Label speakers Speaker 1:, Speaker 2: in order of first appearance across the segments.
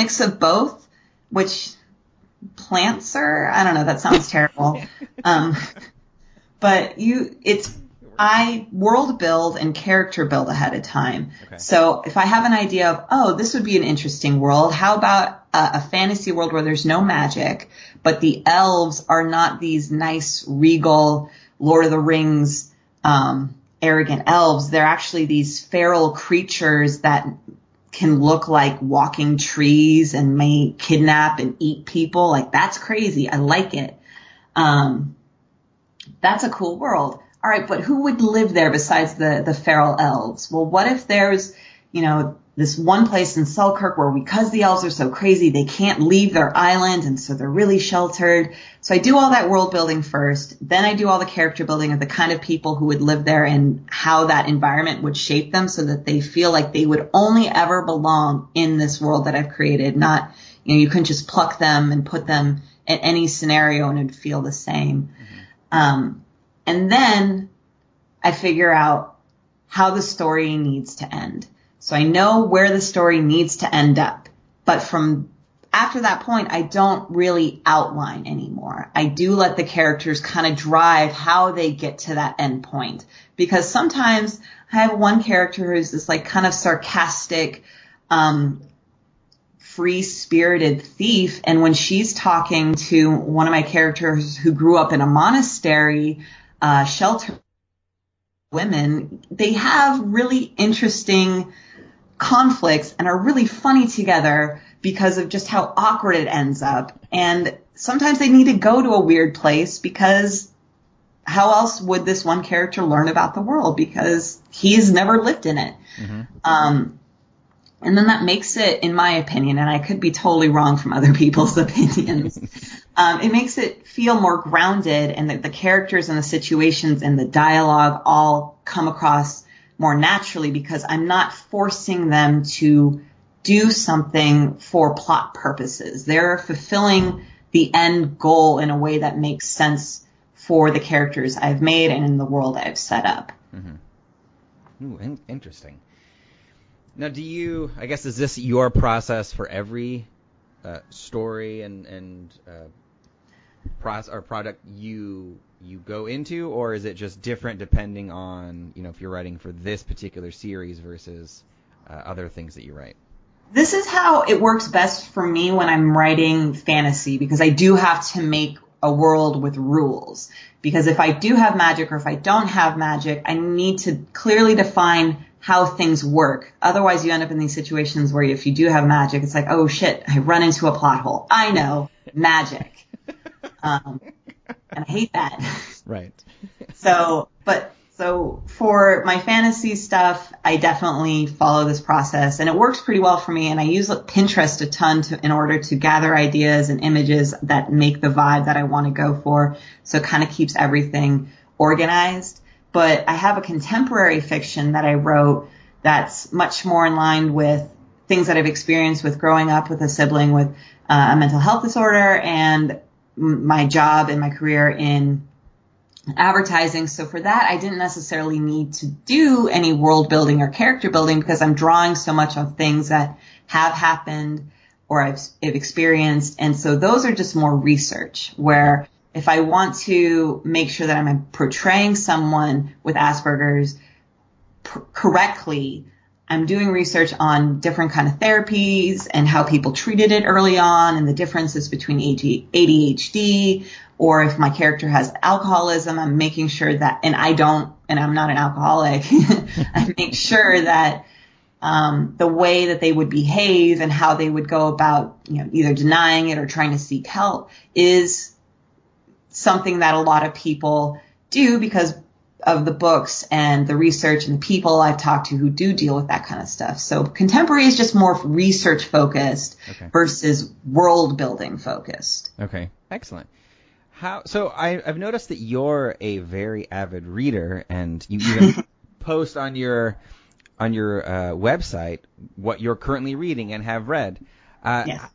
Speaker 1: mix of both, which Plantser, I don't know, that sounds terrible. But I world build and character build ahead of time.
Speaker 2: Okay.
Speaker 1: So if I have an idea of, oh, this would be an interesting world, how about a fantasy world where there's no magic, but the elves are not these nice, regal, Lord of the Rings, arrogant elves. They're actually these feral creatures that can look like walking trees and may kidnap and eat people. Like, that's crazy. I like it. That's a cool world. All right, but who would live there besides the feral elves? Well, what if there's, this one place in Selkirk where because the elves are so crazy, they can't leave their island, and so they're really sheltered. So I do all that world building first. Then I do all the character building of the kind of people who would live there and how that environment would shape them so that they feel like they would only ever belong in this world that I've created. Not, you couldn't just pluck them and put them in any scenario and it'd feel the same. Mm-hmm. And then I figure out how the story needs to end. So I know where the story needs to end up. But from after that point, I don't really outline anymore. I do let the characters kind of drive how they get to that end point. Because sometimes I have one character who's this like kind of sarcastic, free-spirited thief. And when she's talking to one of my characters who grew up in a monastery, shelter women, they have really interesting conflicts and are really funny together because of just how awkward it ends up. And sometimes they need to go to a weird place because how else would this one character learn about the world? Because he's never lived in it. Mm-hmm. And then that makes it, in my opinion, and I could be totally wrong from other people's opinions, it makes it feel more grounded, and that the characters and the situations and the dialogue all come across more naturally because I'm not forcing them to do something for plot purposes. They're fulfilling the end goal in a way that makes sense for the characters I've made and in the world I've set up.
Speaker 2: Mm-hmm. Ooh, interesting. Now, is this your process for every story and product you go into, or is it just different depending on, if you're writing for this particular series versus other things that you write?
Speaker 1: This is how it works best for me when I'm writing fantasy, because I do have to make a world with rules. Because if I do have magic or if I don't have magic, I need to clearly define how things work. Otherwise, you end up in these situations where if you do have magic, it's like, oh shit, I run into a plot hole. I know, magic. And I hate that.
Speaker 2: Right.
Speaker 1: So for my fantasy stuff, I definitely follow this process, and it works pretty well for me. And I use Pinterest a ton in order to gather ideas and images that make the vibe that I want to go for. So it kind of keeps everything organized. But I have a contemporary fiction that I wrote that's much more in line with things that I've experienced with growing up with a sibling with a mental health disorder and my job and my career in advertising. So for that, I didn't necessarily need to do any world building or character building because I'm drawing so much on things that have happened or I've experienced. And so those are just more research, where if I want to make sure that I'm portraying someone with Asperger's correctly, I'm doing research on different kind of therapies and how people treated it early on and the differences between ADHD, or if my character has alcoholism, I'm making sure that, and I'm not an alcoholic, I make sure that the way that they would behave and how they would go about, either denying it or trying to seek help is something that a lot of people do because of the books and the research and the people I've talked to who do deal with that kind of stuff. So contemporary is just more research focused versus world building focused.
Speaker 2: Okay, excellent. So I've noticed that you're a very avid reader, and you even post on your website what you're currently reading and have read.
Speaker 1: Yes.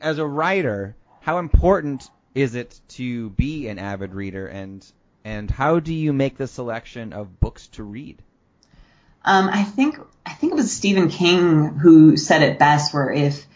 Speaker 2: As a writer, how important is it to be an avid reader, and how do you make the selection of books to read?
Speaker 1: I think it was Stephen King who said it best, where if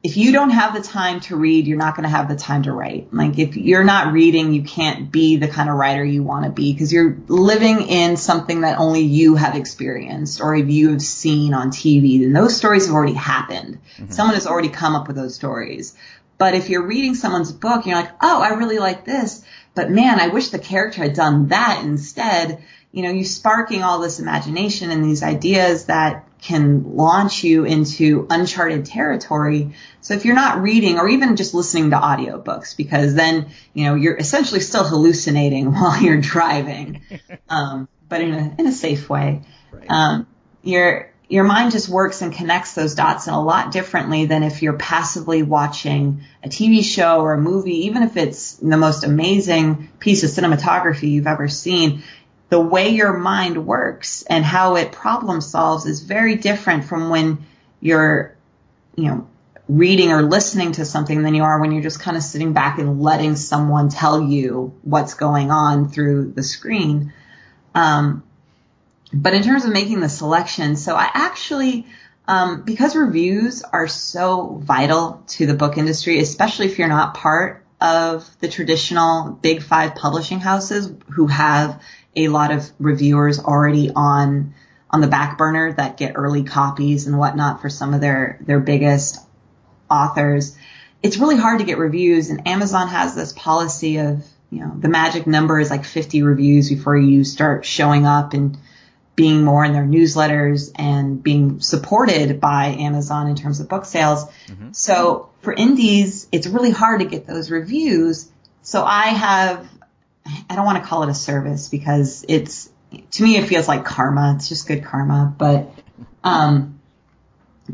Speaker 1: if you don't have the time to read, you're not going to have the time to write. Like if you're not reading, you can't be the kind of writer you want to be because you're living in something that only you have experienced or you have seen on TV. And those stories have already happened. Mm-hmm. Someone has already come up with those stories. But if you're reading someone's book, you're like, oh, I really like this, but man, I wish the character had done that instead. You know, you sparking all this imagination and these ideas that can launch you into uncharted territory. So if you're not reading or even just listening to audiobooks, because then, you know, you're essentially still hallucinating while you're driving, but in a safe way. Right. Your mind just works and connects those dots in a lot differently than if you're passively watching a TV show or a movie, even if it's the most amazing piece of cinematography you've ever seen. The way your mind works and how it problem solves is very different from when you're, you know, reading or listening to something than you are when you're just kind of sitting back and letting someone tell you what's going on through the screen. But in terms of making the selection, so I actually, because reviews are so vital to the book industry, especially if you're not part of the traditional big five publishing houses who have a lot of reviewers already on the back burner that get early copies and whatnot for some of their biggest authors. It's really hard to get reviews, and Amazon has this policy of, you know, the magic number is like 50 reviews before you start showing up and being more in their newsletters and being supported by Amazon in terms of book sales. Mm-hmm. So for indies, it's really hard to get those reviews. So I don't want to call it a service because to me, it feels like karma. It's just good karma. But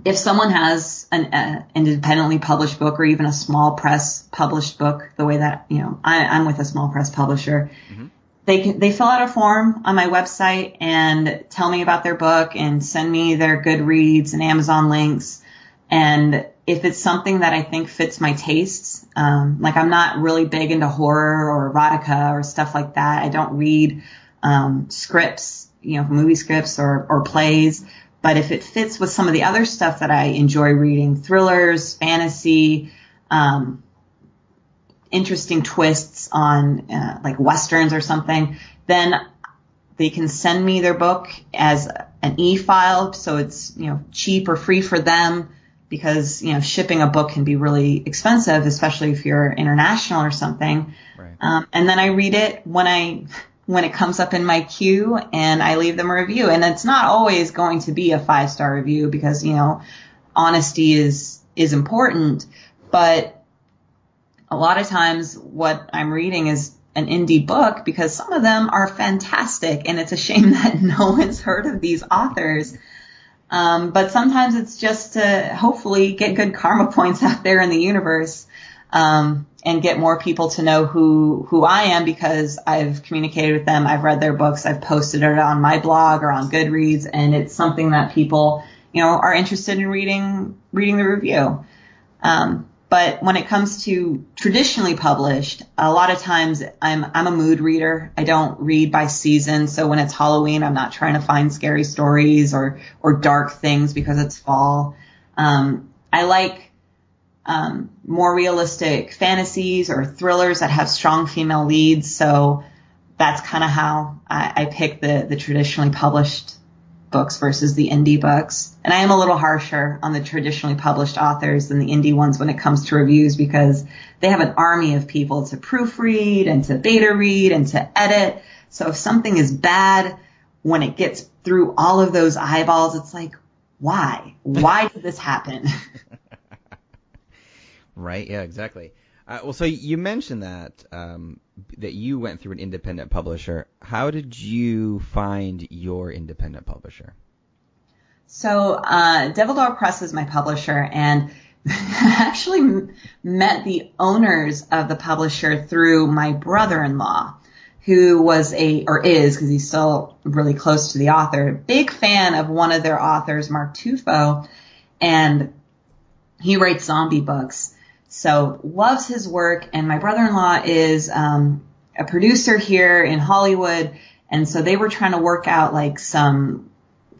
Speaker 1: if someone has an independently published book or even a small press published book, the way that, you know, I'm with a small press publisher, mm-hmm. They fill out a form on my website and tell me about their book and send me their Goodreads and Amazon links. And if it's something that I think fits my tastes, like I'm not really big into horror or erotica or stuff like that. I don't read scripts, you know, movie scripts or plays. But if it fits with some of the other stuff that I enjoy reading, thrillers, fantasy, interesting twists on like westerns or something, then they can send me their book as an e-file, so it's, you know, cheap or free for them, because, you know, shipping a book can be really expensive, especially if you're international or something. Right. And then I read it when it comes up in my queue, and I leave them a review. And it's not always going to be a 5-star review because, you know, honesty is important, but a lot of times what I'm reading is an indie book because some of them are fantastic, and it's a shame that no one's heard of these authors. But sometimes it's just to hopefully get good karma points out there in the universe, and get more people to know who I am because I've communicated with them. I've read their books. I've posted it on my blog or on Goodreads, and it's something that people, you know, are interested in reading the review. But when it comes to traditionally published, a lot of times I'm a mood reader. I don't read by season. So when it's Halloween, I'm not trying to find scary stories or dark things because it's fall. I like more realistic fantasies or thrillers that have strong female leads. So that's kind of how I pick the traditionally published books versus the indie books. And I am a little harsher on the traditionally published authors than the indie ones when it comes to reviews, because they have an army of people to proofread and to beta read and to edit. So if something is bad, when it gets through all of those eyeballs, it's like, why? Why did this happen?
Speaker 2: Right. Yeah, exactly. Well, so you mentioned that you went through an independent publisher. How did you find your independent publisher?
Speaker 1: So Devil Dog Press is my publisher, and I actually met the owners of the publisher through my brother-in-law, who was is, because he's still really close to the author, big fan of one of their authors, Mark Tufo, and he writes zombie books. So loves his work, and my brother-in-law is a producer here in Hollywood, and so they were trying to work out like some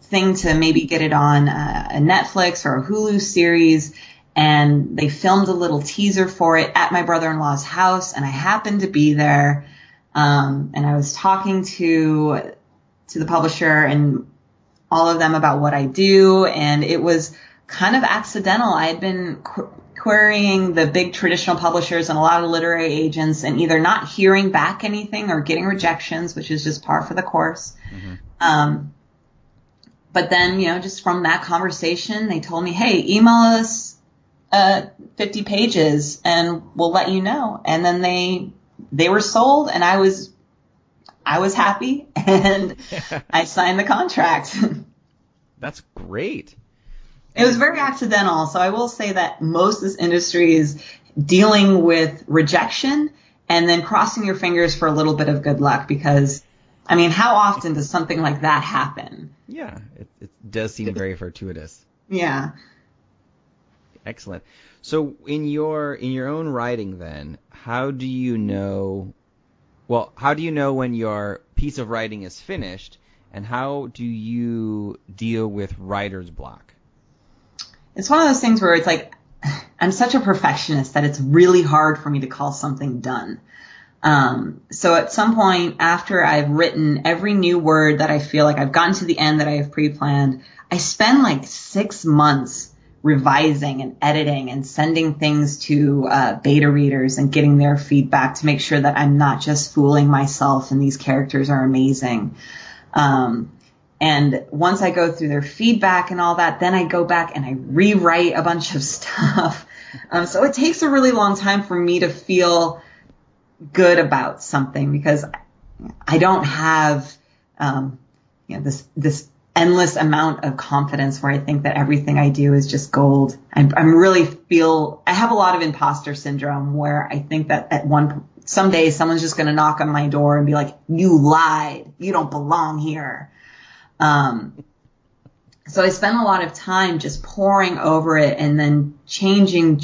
Speaker 1: thing to maybe get it on a Netflix or a Hulu series, and they filmed a little teaser for it at my brother-in-law's house, and I happened to be there. And I was talking to the publisher and all of them about what I do, and it was kind of accidental. I had been querying the big traditional publishers and a lot of literary agents and either not hearing back anything or getting rejections, which is just par for the course. Mm-hmm. But then, just from that conversation, they told me, hey, email us 50 pages and we'll let you know. And then they were sold, and I was happy, and I signed the contract.
Speaker 2: That's great.
Speaker 1: It was very accidental. So I will say that most of this industry is dealing with rejection and then crossing your fingers for a little bit of good luck, because, how often does something like that happen?
Speaker 2: Yeah, it does seem very fortuitous.
Speaker 1: Yeah.
Speaker 2: Excellent. So in your own writing then, how do you know when your piece of writing is finished, and how do you deal with writer's block?
Speaker 1: It's one of those things where it's like, I'm such a perfectionist that it's really hard for me to call something done. So at some point after I've written every new word that I feel like I've gotten to the end that I have pre-planned, I spend like 6 months revising and editing and sending things to beta readers and getting their feedback to make sure that I'm not just fooling myself and these characters are amazing. And once I go through their feedback and all that, then I go back and I rewrite a bunch of stuff. So it takes a really long time for me to feel good about something, because I don't have this endless amount of confidence where I think that everything I do is just gold. I have a lot of imposter syndrome, where I think that someday someone's just going to knock on my door and be like, you lied, you don't belong here. So I spend a lot of time just poring over it and then changing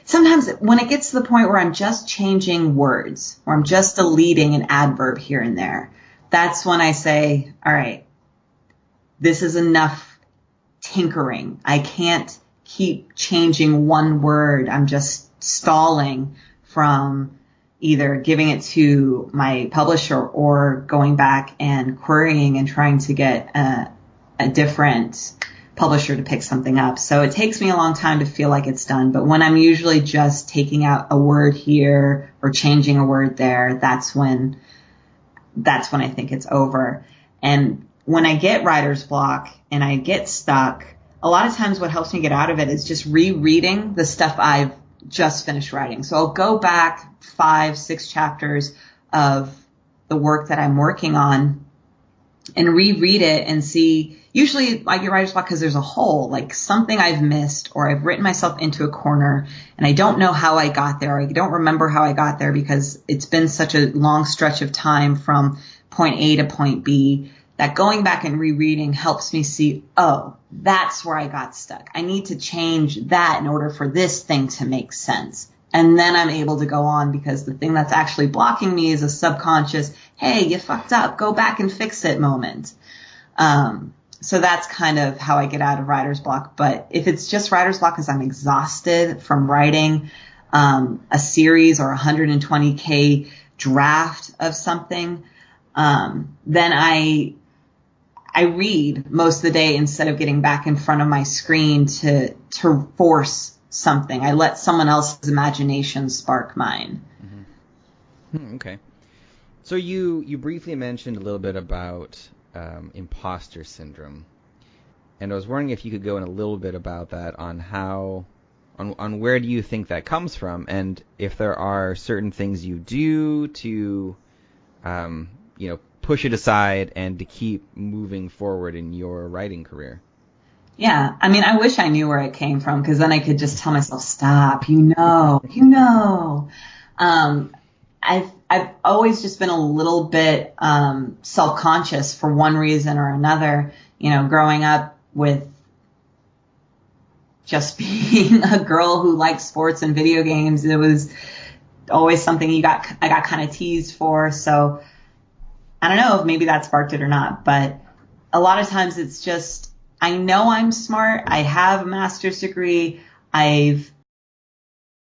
Speaker 1: sometimes when it gets to the point where I'm just changing words, or I'm just deleting an adverb here and there, that's when I say, all right, this is enough tinkering. I can't keep changing one word. I'm just stalling from either giving it to my publisher or going back and querying and trying to get a different publisher to pick something up. So it takes me a long time to feel like it's done. But when I'm usually just taking out a word here or changing a word there, that's when I think it's over. And when I get writer's block and I get stuck, a lot of times what helps me get out of it is just rereading the stuff I've just finished writing. So I'll go back 5-6 chapters of the work that I'm working on and reread it and see. Usually I get writer's block because there's a hole, like something I've missed, or I've written myself into a corner and I don't know how I got there. Or I don't remember how I got there because it's been such a long stretch of time from point A to point B, that going back and rereading helps me see, oh, that's where I got stuck. I need to change that in order for this thing to make sense. And then I'm able to go on, because the thing that's actually blocking me is a subconscious, hey, you fucked up, go back and fix it moment. So that's kind of how I get out of writer's block. But if it's just writer's block because I'm exhausted from writing a series or 120K draft of something, then I read most of the day instead of getting back in front of my screen to force something. I let someone else's imagination spark mine.
Speaker 2: Mm-hmm. Okay. So you briefly mentioned a little bit about imposter syndrome, and I was wondering if you could go in a little bit about that, on where do you think that comes from, and if there are certain things you do to push it aside and to keep moving forward in your writing career.
Speaker 1: Yeah. I wish I knew where it came from, because then I could just tell myself, stop, I've always just been a little bit self-conscious for one reason or another, growing up with just being a girl who likes sports and video games. It was always something I got kind of teased for. So I don't know if maybe that sparked it or not, but a lot of times it's just, I know I'm smart. I have a master's degree. I've